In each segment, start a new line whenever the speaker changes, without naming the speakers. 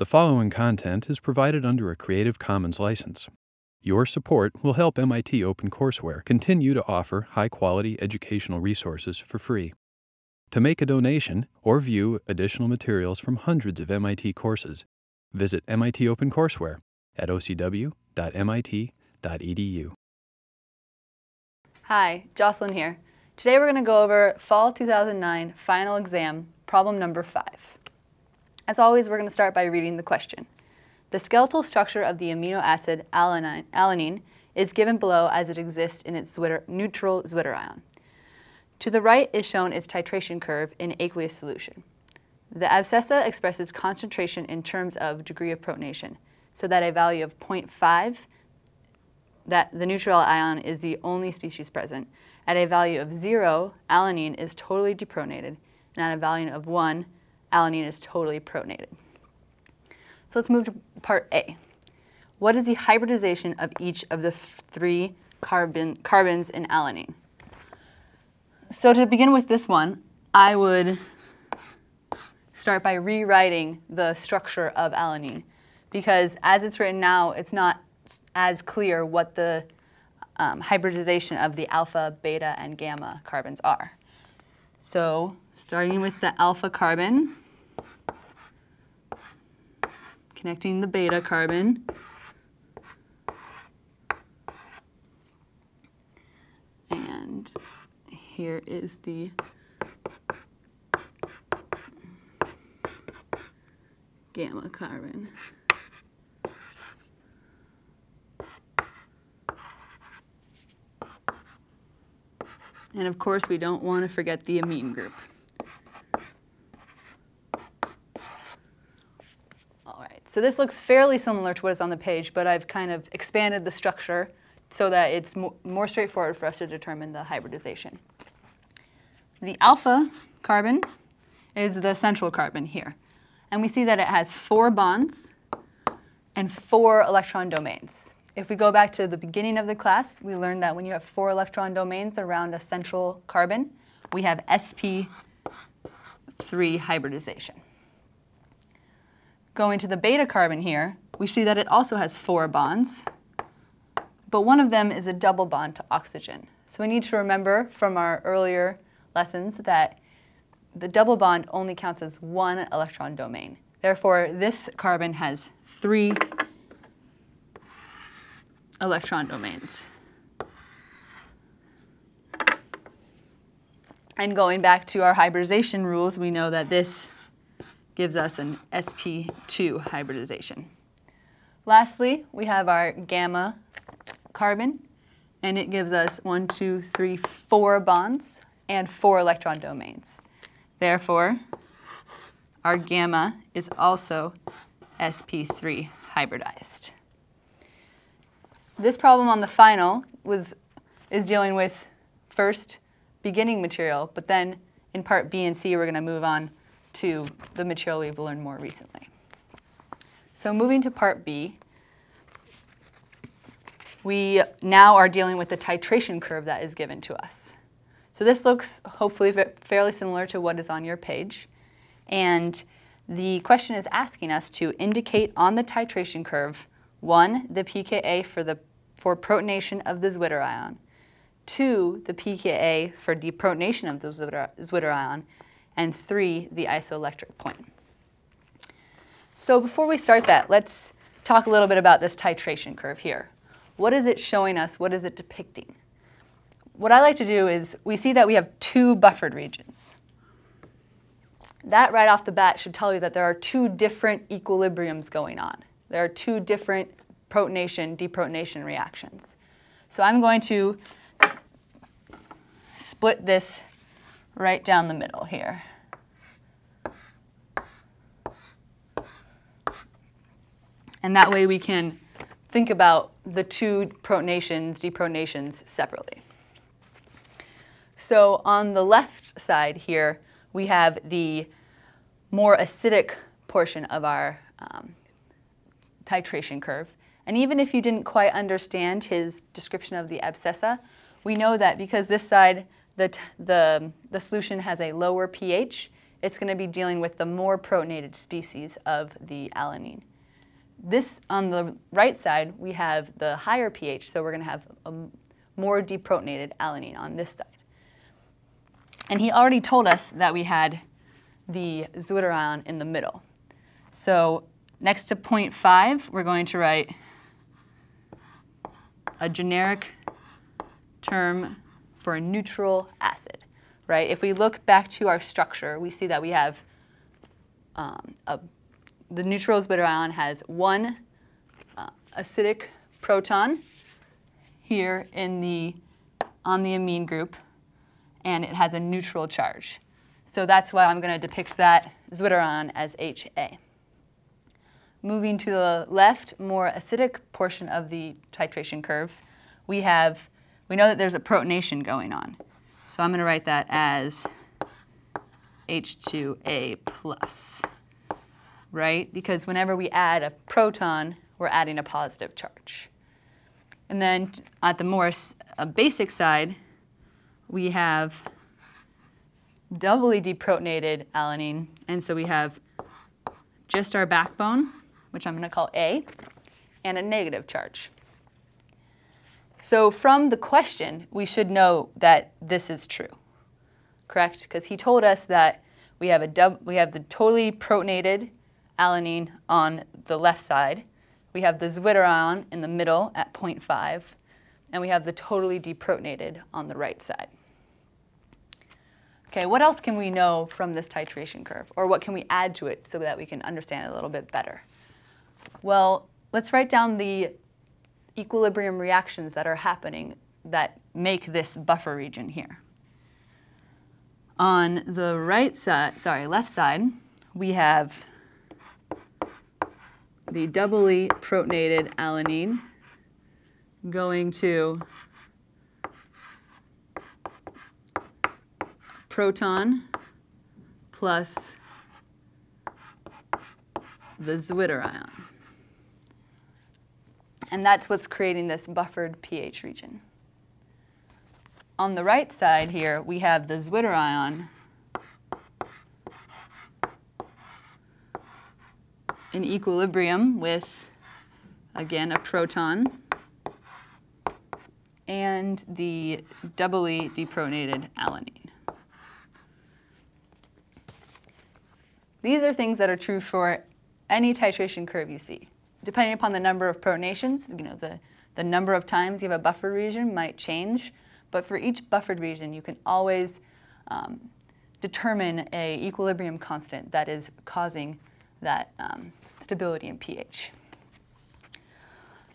The following content is provided under a Creative Commons license. Your support will help MIT OpenCourseware continue to offer high-quality educational resources for free. To make a donation or view additional materials from hundreds of MIT courses, visit MIT OpenCourseware at ocw.mit.edu.
Hi, Jocelyn here. Today we're going to go over Fall 2009 Final Exam, problem number 5. As always, we're going to start by reading the question. The skeletal structure of the amino acid alanine is given below as it exists in its neutral zwitterion. To the right is shown its titration curve in aqueous solution. The abscissa expresses concentration in terms of degree of protonation, so that a value of 0.5, that the neutral ion is the only species present. At a value of 0, alanine is totally deprotonated, and at a value of 1, alanine is totally protonated. So let's move to part A. What is the hybridization of each of the 3 carbons in alanine? So to begin with this one, I would start by rewriting the structure of alanine, because as it's written now, it's not as clear what the hybridization of the alpha, beta, and gamma carbons are. So starting with the alpha carbon, connecting the beta carbon, and here is the gamma carbon. And of course, we don't want to forget the amine group. All right, so this looks fairly similar to what is on the page, but I've kind of expanded the structure so that it's more straightforward for us to determine the hybridization. The alpha carbon is the central carbon here. And we see that it has 4 bonds and 4 electron domains. If we go back to the beginning of the class, we learned that when you have 4 electron domains around a central carbon, we have sp3 hybridization. Going to the beta carbon here, we see that it also has 4 bonds, but one of them is a double bond to oxygen. So we need to remember from our earlier lessons that the double bond only counts as 1 electron domain. Therefore, this carbon has 3 electron domains. And going back to our hybridization rules, we know that this gives us an sp2 hybridization. Lastly, we have our gamma carbon, and it gives us 1, 2, 3, 4 bonds and 4 electron domains. Therefore, our gamma is also sp3 hybridized. This problem on the final is dealing with first beginning material, but then in part B and C we're going to move on to the material we've learned more recently. So moving to part B, we now are dealing with the titration curve that is given to us. So this looks hopefully fairly similar to what is on your page. And the question is asking us to indicate on the titration curve, 1, the pKa for protonation of the zwitterion, 2, the pKa for deprotonation of the zwitterion, and 3, the isoelectric point. So before we start that, let's talk a little bit about this titration curve here. What is it showing us? What is it depicting? What I like to do is we see that we have 2 buffered regions. That right off the bat should tell you that there are 2 different equilibriums going on. There are 2 different protonation, deprotonation reactions. So I'm going to split this right down the middle here. And that way we can think about the 2 protonations, deprotonations separately. So on the left side here, we have the more acidic portion of our titration curve. And even if you didn't quite understand his description of the abscissa, we know that because this side, the solution has a lower pH, it's going to be dealing with the more protonated species of the alanine. This, on the right side, we have the higher pH, so we're going to have a more deprotonated alanine on this side. And he already told us that we had the zwitterion in the middle. So next to 0.5, we're going to write a generic term for a neutral acid, right? If we look back to our structure, we see that we have the neutral zwitterion has one acidic proton here on the amine group, and it has a neutral charge. So that's why I'm going to depict that zwitterion as HA. Moving to the left, more acidic portion of the titration curve, we know that there's a protonation going on. So I'm going to write that as H2A+, right? Because whenever we add a proton, we're adding a positive charge. And then at the more basic side, we have doubly deprotonated alanine. And so we have just our backbone, which I'm going to call A, and a negative charge. So from the question, we should know that this is true, correct? Because he told us that we have the totally protonated alanine on the left side, we have the zwitterion in the middle at 0.5, and we have the totally deprotonated on the right side. Okay, what else can we know from this titration curve? Or what can we add to it so that we can understand it a little bit better? Well, let's write down the equilibrium reactions that are happening that make this buffer region here. On the left side, we have the doubly protonated alanine going to proton plus the zwitterion. And that's what's creating this buffered pH region. On the right side here, we have the zwitterion in equilibrium with, again, a proton and the doubly deprotonated alanine. These are things that are true for any titration curve you see. Depending upon the number of protonations, the number of times you have a buffered region might change, but for each buffered region, you can always determine an equilibrium constant that is causing that stability in pH.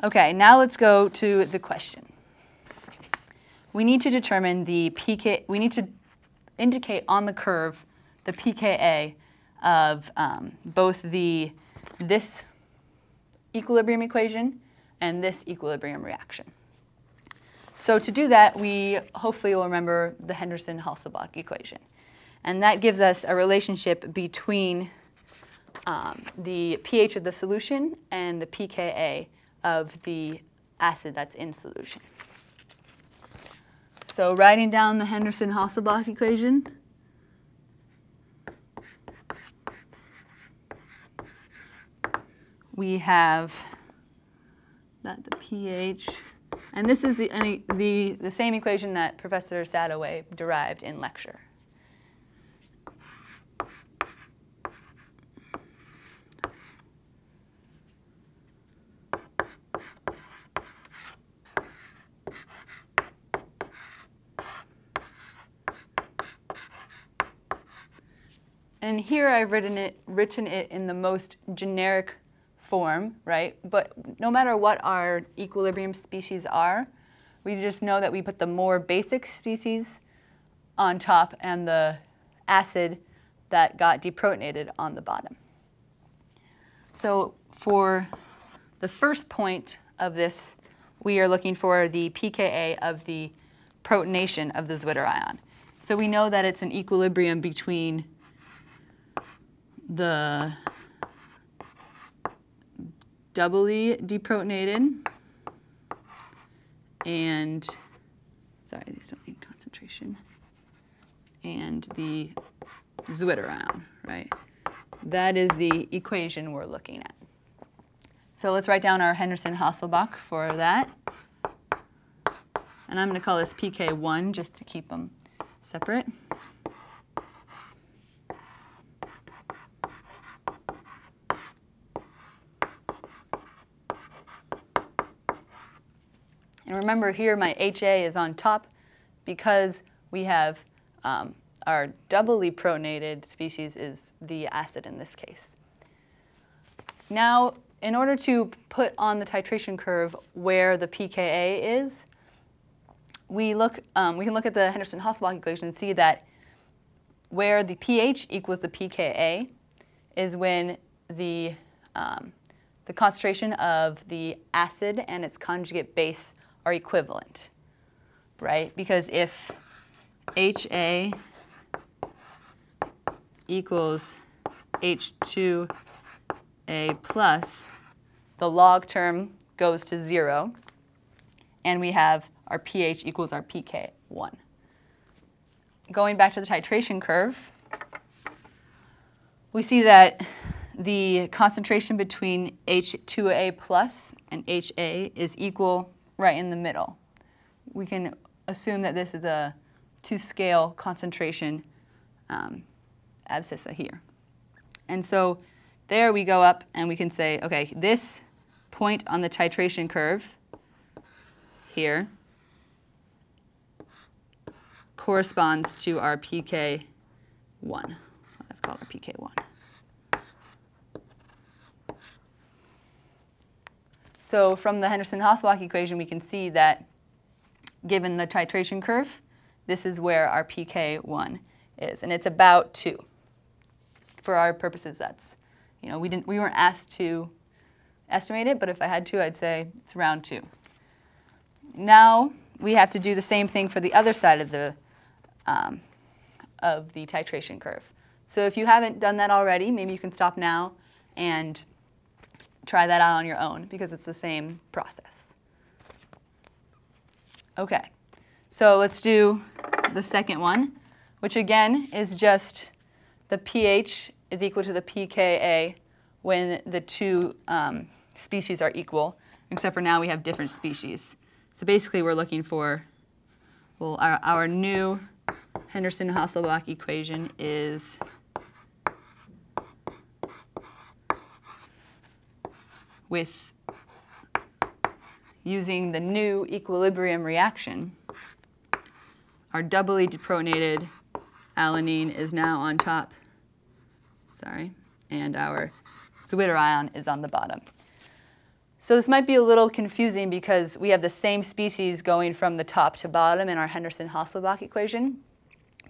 Okay, now let's go to the question. We need to determine the pK, we need to indicate on the curve the pKa of both this equilibrium equation and this equilibrium reaction. So to do that, we hopefully will remember the Henderson-Hasselbalch equation. And that gives us a relationship between the pH of the solution and the pKa of the acid that's in solution. So writing down the Henderson-Hasselbalch equation, we have that the pH, and this is the same equation that Professor Sadoway derived in lecture. And here I've written it in the most generic form, right? But no matter what our equilibrium species are, we just know that we put the more basic species on top and the acid that got deprotonated on the bottom. So for the first point of this, we are looking for the pKa of the protonation of the zwitterion. So we know that it's an equilibrium between the doubly deprotonated and, sorry, these don't need concentration, and the zwitterion, right? That is the equation we're looking at. So let's write down our Henderson-Hasselbalch for that. And I'm going to call this pK1 just to keep them separate. And remember here my HA is on top because we have our doubly protonated species is the acid in this case. Now, in order to put on the titration curve where the pKa is, we can look at the Henderson-Hasselbalch equation and see that where the pH equals the pKa is when the concentration of the acid and its conjugate base are equivalent, right? Because if HA equals H2A plus, the log term goes to 0, and we have our pH equals our pK1. Going back to the titration curve, we see that the concentration between H2A plus and HA is equal right in the middle. We can assume that this is a 2-scale concentration abscissa here. And so there we go up and we can say, okay, this point on the titration curve here corresponds to our pK1. I've called our pK1. So from the Henderson-Hasselbalch equation, we can see that given the titration curve, this is where our pK1 is, and it's about 2. For our purposes, that's, we weren't asked to estimate it, but if I had to, I'd say it's around 2. Now we have to do the same thing for the other side of the titration curve. So if you haven't done that already, maybe you can stop now and try that out on your own because it's the same process. Okay, so let's do the second one, which again is just the pH is equal to the pKa when the two species are equal, except for now we have different species. So basically we're looking for, well, our new Henderson-Hasselbalch equation is with using the new equilibrium reaction, our doubly deprotonated alanine is now on top, and our zwitterion is on the bottom. So this might be a little confusing because we have the same species going from the top to bottom in our Henderson-Hasselbalch equation.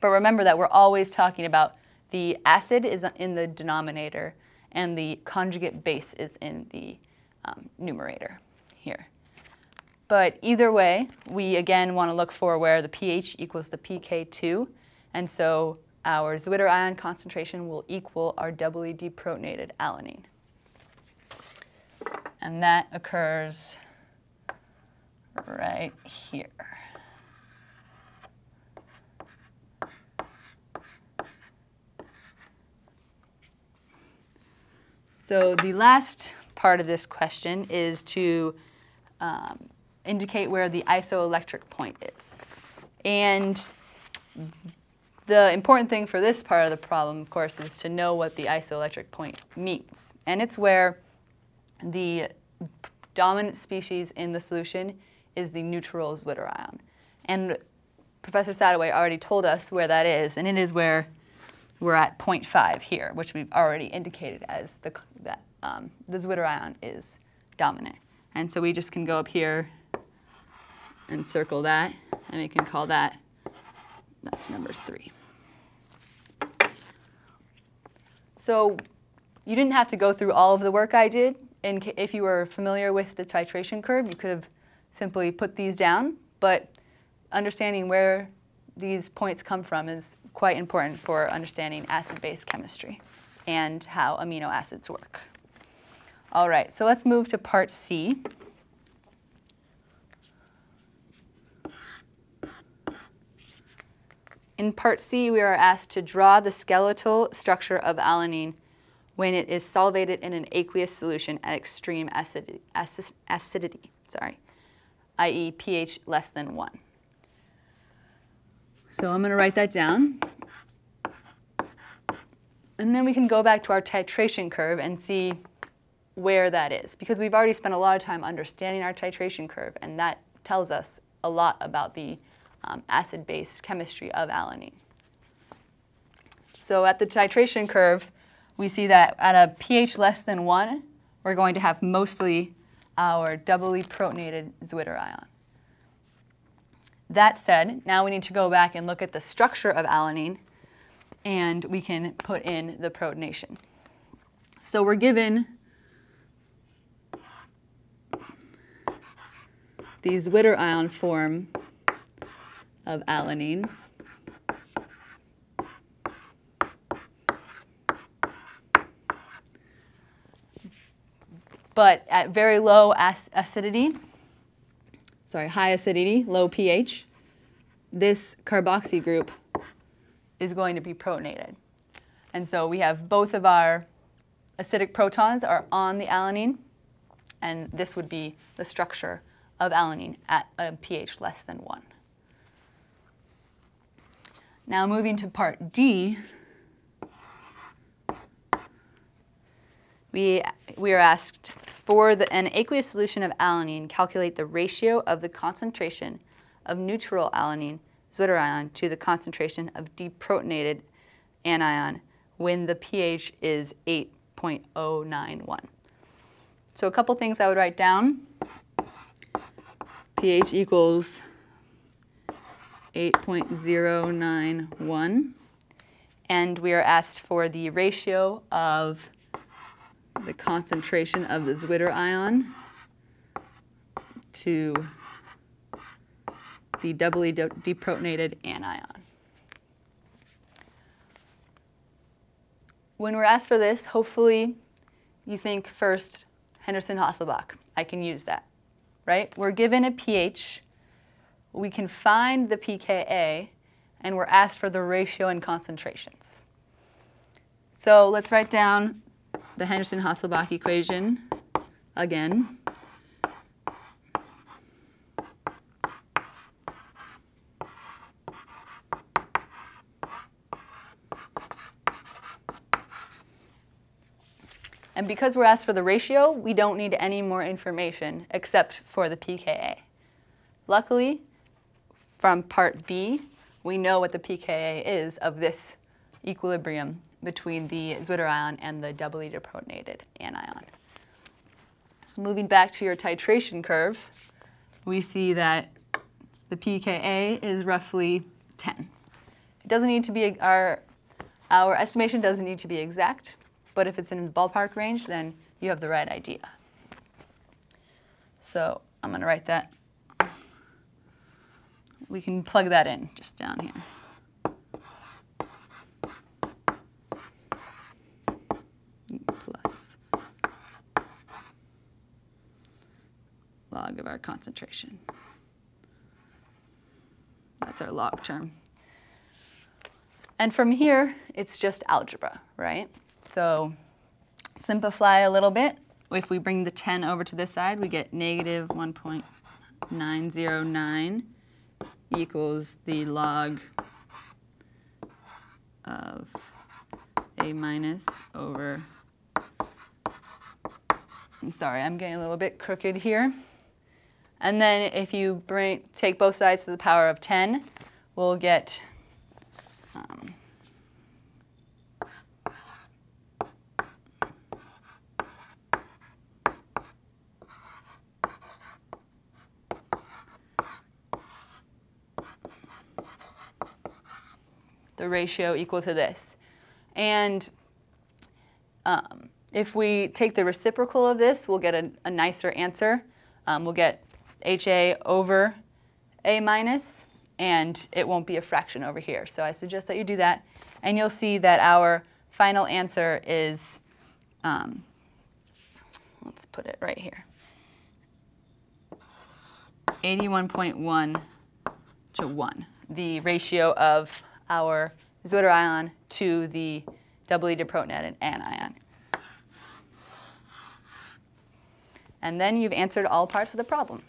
But remember that we're always talking about the acid is in the denominator and the conjugate base is in the numerator here. But either way, we again want to look for where the pH equals the pK2, and so our zwitterion concentration will equal our doubly deprotonated alanine. And that occurs right here. So the last part of this question is to indicate where the isoelectric point is. And the important thing for this part of the problem, of course, is to know what the isoelectric point means. And it's where the dominant species in the solution is the neutral zwitterion. And Professor Sadoway already told us where that is, and it is where we're at 0.5 here, which we've already indicated as the zwitterion is dominant. And so we just can go up here and circle that, and we can call that's number 3. So you didn't have to go through all of the work I did. If you were familiar with the titration curve, you could have simply put these down, but understanding where these points come from is quite important for understanding acid-base chemistry and how amino acids work. All right, so let's move to part C. In part C, we are asked to draw the skeletal structure of alanine when it is solvated in an aqueous solution at extreme acidity, i.e. pH less than 1. So I'm going to write that down. And then we can go back to our titration curve and see where that is, because we've already spent a lot of time understanding our titration curve, and that tells us a lot about the acid-base chemistry of alanine. So at the titration curve, we see that at a pH less than 1, we're going to have mostly our doubly protonated Zwitter ion. That said, now we need to go back and look at the structure of alanine, and we can put in the protonation. So we're given the Zwitter ion form of alanine. But at very low acidity, high acidity, low pH, this carboxy group is going to be protonated. And so we have both of our acidic protons are on the alanine, and this would be the structure of alanine at a pH less than 1. Now moving to part D, we are asked, for an aqueous solution of alanine, calculate the ratio of the concentration of neutral alanine, Zwitter ion, to the concentration of deprotonated anion when the pH is 8.091. So a couple things I would write down. pH equals 8.091, and we are asked for the ratio of the concentration of the Zwitter ion to the doubly deprotonated anion. When we're asked for this, hopefully you think first, Henderson-Hasselbalch. I can use that, right? We're given a pH. We can find the pKa, and we're asked for the ratio and concentrations. So let's write down the Henderson-Hasselbalch equation again. And because we're asked for the ratio, we don't need any more information except for the pKa. Luckily, from part B, we know what the pKa is of this equilibrium between the Zwitter ion and the doubly deprotonated anion. So moving back to your titration curve, we see that the pKa is roughly 10. It doesn't need to be, our estimation doesn't need to be exact, but if it's in the ballpark range, then you have the right idea. So I'm going to write that. We can plug that in just down here. Plus log of our concentration. That's our log term. And from here, it's just algebra, right? So simplify a little bit. If we bring the 10 over to this side, we get negative 1.909 equals the log of A minus over, I'm sorry, I'm getting a little bit crooked here. And then if you take both sides to the power of 10, we'll get the ratio equal to this. And if we take the reciprocal of this, we'll get a nicer answer. We'll get HA over A minus, and it won't be a fraction over here. So I suggest that you do that, and you'll see that our final answer is, let's put it right here, 81.1 to 1, the ratio of our zwitterion to the doubly deprotonated anion. And then you've answered all parts of the problem.